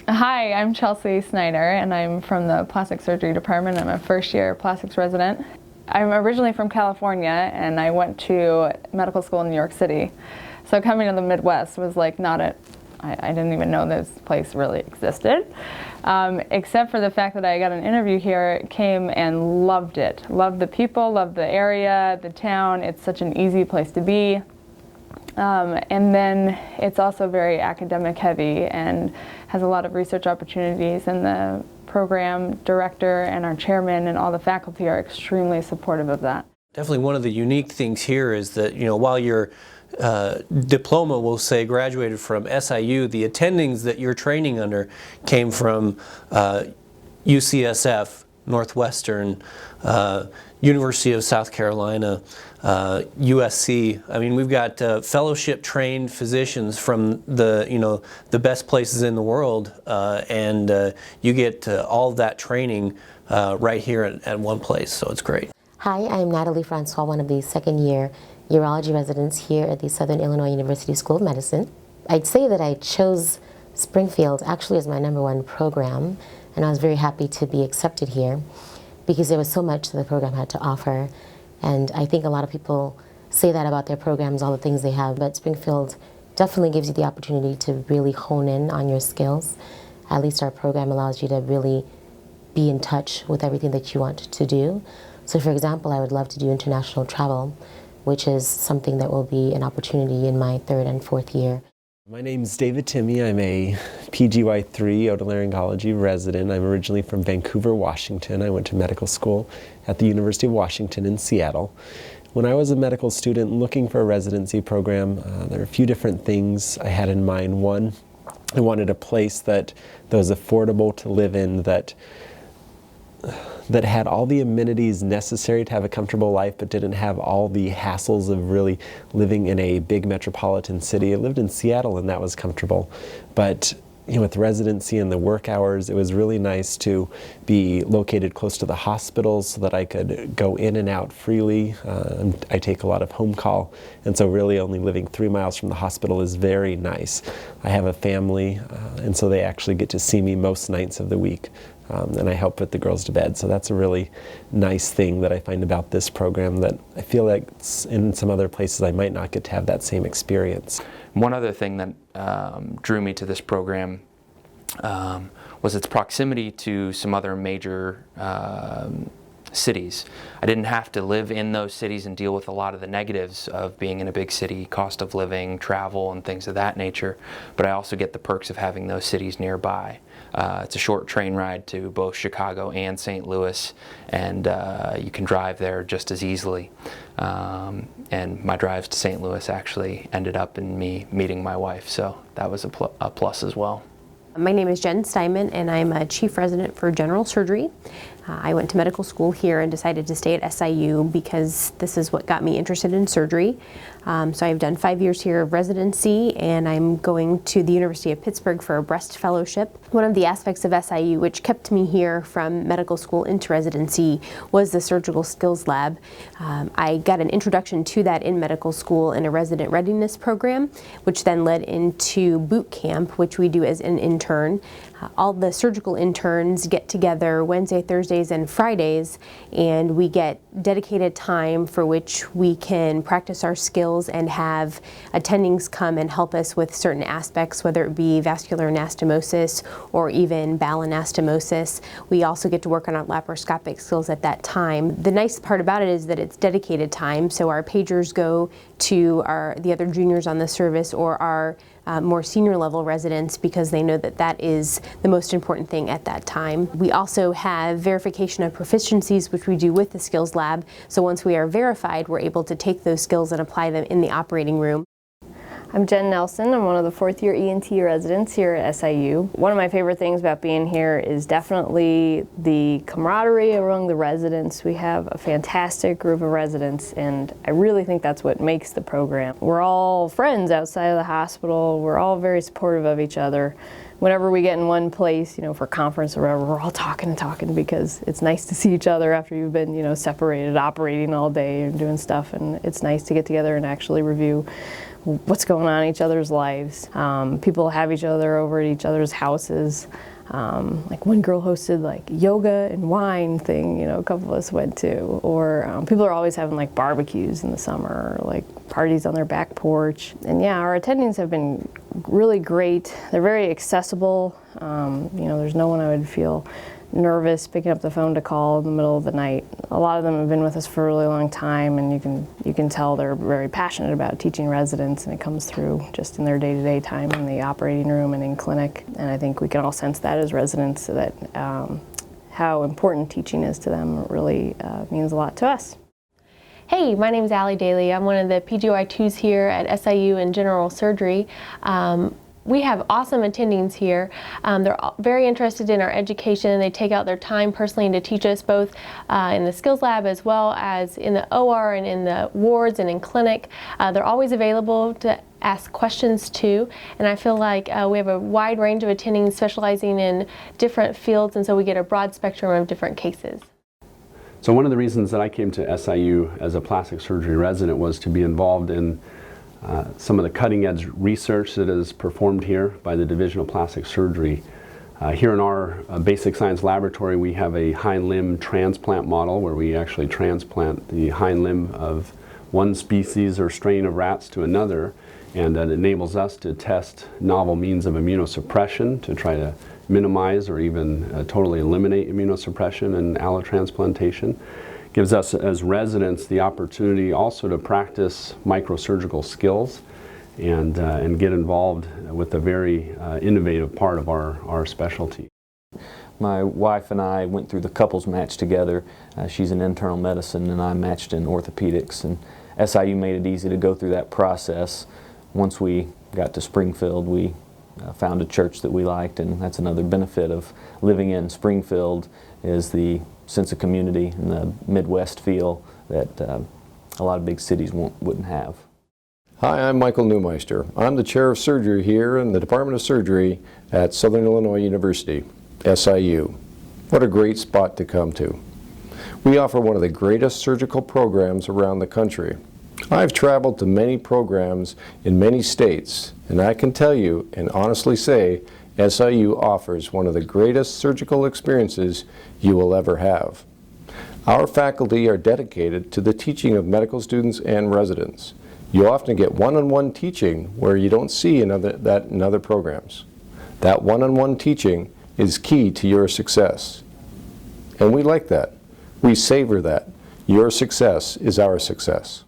Hi, I'm Chelsea Snyder, and I'm from the plastic surgery department. I'm a first-year plastics resident. I'm originally from California, and I went to medical school in New York City. So coming to the Midwest was like I didn't even know this place really existed, except for the fact that I got an interview here, came and loved it. Loved the people, loved the area, the town. It's such an easy place to be. And then it's also very academic heavy and has a lot of research opportunities, and the program director and our chairman and all the faculty are extremely supportive of that. Definitely one of the unique things here is that, while your diploma will say graduated from SIU, the attendings that you're training under came from UCSF, Northwestern, University of South Carolina, USC. I mean, we've got fellowship-trained physicians from the best places in the world, and you get all of that training right here at one place. So it's great. Hi, I'm Natalie Francois, one of the second-year urology residents here at the Southern Illinois University School of Medicine. I'd say that I chose Springfield actually as my #1 program, and I was very happy to be accepted here because there was so much that the program had to offer. And I think a lot of people say that about their programs, all the things they have, but Springfield definitely gives you the opportunity to really hone in on your skills. At least our program allows you to really be in touch with everything that you want to do. So for example, I would love to do international travel, which is something that will be an opportunity in my 3rd and 4th year. My name's David Timmy. I'm a PGY3 otolaryngology resident. I'm originally from Vancouver, Washington. I went to medical school at the University of Washington in Seattle. When I was a medical student looking for a residency program, there are a few different things I had in mind. One, I wanted a place that was affordable to live in, that had all the amenities necessary to have a comfortable life, but didn't have all the hassles of really living in a big metropolitan city. I lived in Seattle and that was comfortable, but with residency and the work hours, it was really nice to be located close to the hospitals so that I could go in and out freely. I take a lot of home call, and so really only living 3 miles from the hospital is very nice. I have a family, and so they actually get to see me most nights of the week. And I help put the girls to bed. So that's a really nice thing that I find about this program that I feel like in some other places I might not get to have that same experience. One other thing that drew me to this program was its proximity to some other major cities. I didn't have to live in those cities and deal with a lot of the negatives of being in a big city, cost of living, travel, and things of that nature, but I also get the perks of having those cities nearby. It's a short train ride to both Chicago and St. Louis, and you can drive there just as easily. And my drives to St. Louis actually ended up in me meeting my wife, so that was a plus as well. My name is Jen Steinman, and I'm a chief resident for general surgery. I went to medical school here and decided to stay at SIU because this is what got me interested in surgery. So I've done 5 years here of residency, and I'm going to the University of Pittsburgh for a breast fellowship. One of the aspects of SIU which kept me here from medical school into residency was the surgical skills lab. I got an introduction to that in medical school in a resident readiness program, which then led into boot camp, which we do as an intern. All the surgical interns get together Wednesday, Thursdays, and Fridays, and we get dedicated time for which we can practice our skills and have attendings come and help us with certain aspects, whether it be vascular anastomosis or even bowel anastomosis. We also get to work on our laparoscopic skills at that time. The nice part about it is that it's dedicated time, so our pagers go to the other juniors on the service or our more senior level residents because they know that that is the most important thing at that time. We also have verification of proficiencies, which we do with the skills lab. So once we are verified, we're able to take those skills and apply them in the operating room. I'm Jen Nelson. I'm one of the 4th-year ENT residents here at SIU. One of my favorite things about being here is definitely the camaraderie among the residents. We have a fantastic group of residents, and I really think that's what makes the program. We're all friends outside of the hospital. We're all very supportive of each other. Whenever we get in one place, for conference or whatever, we're all talking and talking because it's nice to see each other after you've been, separated, operating all day and doing stuff, and it's nice to get together and actually review what's going on in each other's lives. People have each other over at each other's houses. Like one girl hosted like yoga and wine thing, a couple of us went to. Or people are always having like barbecues in the summer, or like parties on their back porch. And yeah, our attendings have been really great. They're very accessible. There's no one I would feel nervous picking up the phone to call in the middle of the night. A lot of them have been with us for a really long time, and you can tell they're very passionate about teaching residents, and it comes through just in their day-to-day time in the operating room and in clinic. And I think we can all sense that as residents, so that how important teaching is to them really means a lot to us. Hey, my name is Allie Daly. I'm one of the PGY2s here at SIU in General Surgery. We have awesome attendings here. They're very interested in our education, and they take out their time personally to teach us both in the skills lab as well as in the OR and in the wards and in clinic. They're always available to ask questions too, and I feel like we have a wide range of attendings specializing in different fields, and so we get a broad spectrum of different cases. So one of the reasons that I came to SIU as a plastic surgery resident was to be involved in some of the cutting-edge research that is performed here by the Division of Plastic Surgery. Here in our basic science laboratory, we have a hind limb transplant model where we actually transplant the hind limb of one species or strain of rats to another, and that enables us to test novel means of immunosuppression to try to minimize or even totally eliminate immunosuppression in allotransplantation. Gives us as residents the opportunity also to practice microsurgical skills and get involved with a very innovative part of our specialty. My wife and I went through the couples match together. She's in internal medicine and I matched in orthopedics, and SIU made it easy to go through that process. Once we got to Springfield, we found a church that we liked, and that's another benefit of living in Springfield is the sense of community and the Midwest feel that a lot of big cities wouldn't have. Hi, I'm Michael Neumeister. I'm the chair of surgery here in the Department of Surgery at Southern Illinois University, SIU. What a great spot to come to. We offer one of the greatest surgical programs around the country. I've traveled to many programs in many states, and I can tell you and honestly say SIU offers one of the greatest surgical experiences you will ever have. Our faculty are dedicated to the teaching of medical students and residents. You often get one-on-one teaching where you don't see that in other programs. That one-on-one teaching is key to your success. And we like that. We savor that. Your success is our success.